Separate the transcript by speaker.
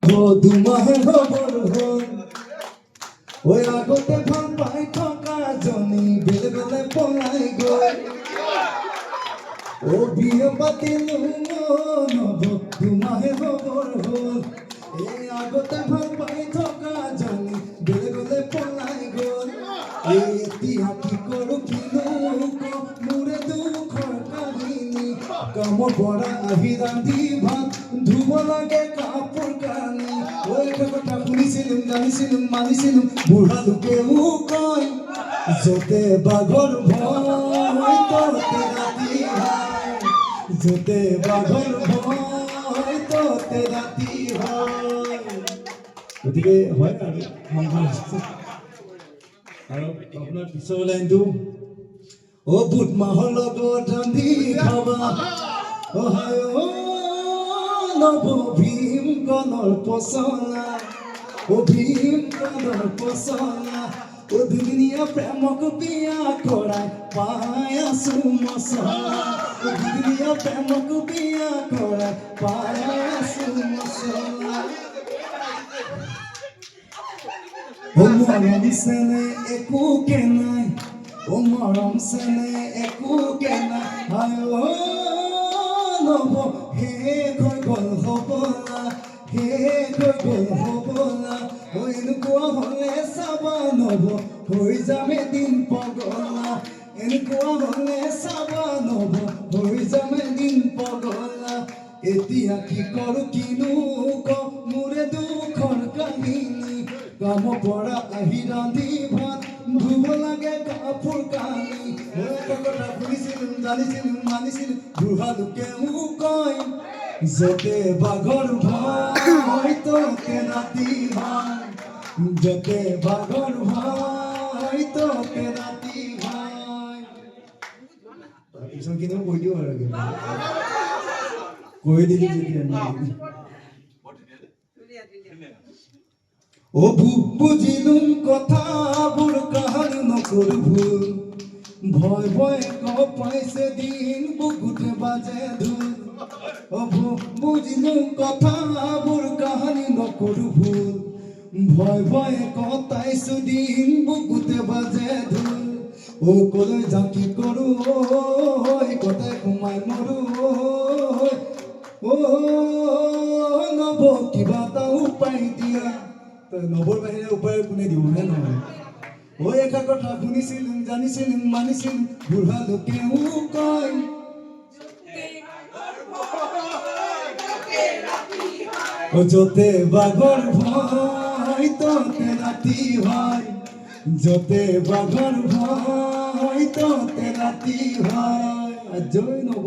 Speaker 1: দুমাহে খবৰ হ'ল ঐ আগতে ভাল পাই থকা জনী বেলেগলে পলাই গৈ বিয়ে পাতিলো নব দুমাহে খবৰ হ'ল এই আগতে ভাল পাই থকা জনী বেলেগলে পলাই গ'ল এতিয়া কি কৰোঁ কিনো মোৰে দুখৰ কাহিনী কামৰ পৰা আহি ৰান্ধি ভাত ধুব লাগে কাপোৰ কানি এটা কথা শুনিছিলোঁ জানিছিলোঁ মানিছিলোঁ বুঢ়া লোকেও কয় য'তে বাঘৰ ভয় ততে ৰাতি হয় য'তে বাঘৰ ভয় ততে ৰাতি হয় গতিকে হয় আৰু আপোনাৰ পিছৰ লাইনটো বুট মাহৰ লগত ৰান্ধি খাবা নৱ ভীম গণৰ পচলা ভীম গণৰ পচলা দুদিনীয়া প্ৰেমক বিয়া কৰাই পাই আছো মচলা দুদিনীয়া প্ৰেমক বিয়া কৰাই পাই আছো মচলা মৰম চেনে একোকে নাই মৰম চেনে একোকে নাই নব শেষ হৈ গ'ল হ'বলা শেষ হৈ গ'ল হ'বলা এনেকুৱা হ'লে চাবা নব হৈ যাম এদিন পগলা এনেকুৱা হ'লে চাবা নব হৈ যাম এদিন পগলা এতিয়া কি কৰোঁ কিনো মোৰে দুখৰ কাহিনী কামৰ পৰা আহি ৰান্ধি ভাত ধুব লাগে কাপোৰ কানি এটা কথা শুনিছিলোঁ জানিছিলোঁ মানিছিলোঁ বুঢ়া লোকেও কয় য'তে বাঘৰ ভয় ততে ৰাতি হয় য'তে বাঘৰ ভয় ততে ৰাতি হয় তাৰপিছতখিনিও কৈ দিওঁ আৰু কৈ দিলি যেতিয়া বুজিলোঁ কথাবোৰ কাহাৰ নকৰোঁ ভুল ভয় ভয় পাইছে দিন বুকুতে বাজে ধুল বুজিলোঁ কথাবোৰ কাহানি নকৰোঁ ভুল ভয় ভয় কটাইছোঁ দিন বুকুতে বাজে ধুল কলৈ যাওঁ কি কৰোঁ কটাই সোমাই মৰোঁ নব কিবা এটা উপায় দিয়া নবৰ বাহিৰে উপায় কোনে দিব হে নহয় এটা কথা শুনিছিলোঁ জানিছিলোঁ মানিছিলোঁ বুঢ়া লোকেও কয় য'তে বাঘৰ ভয় ততে ৰাতি হয় য'তে বাঘৰ ভয় ততে ৰাতি হয় জয় নব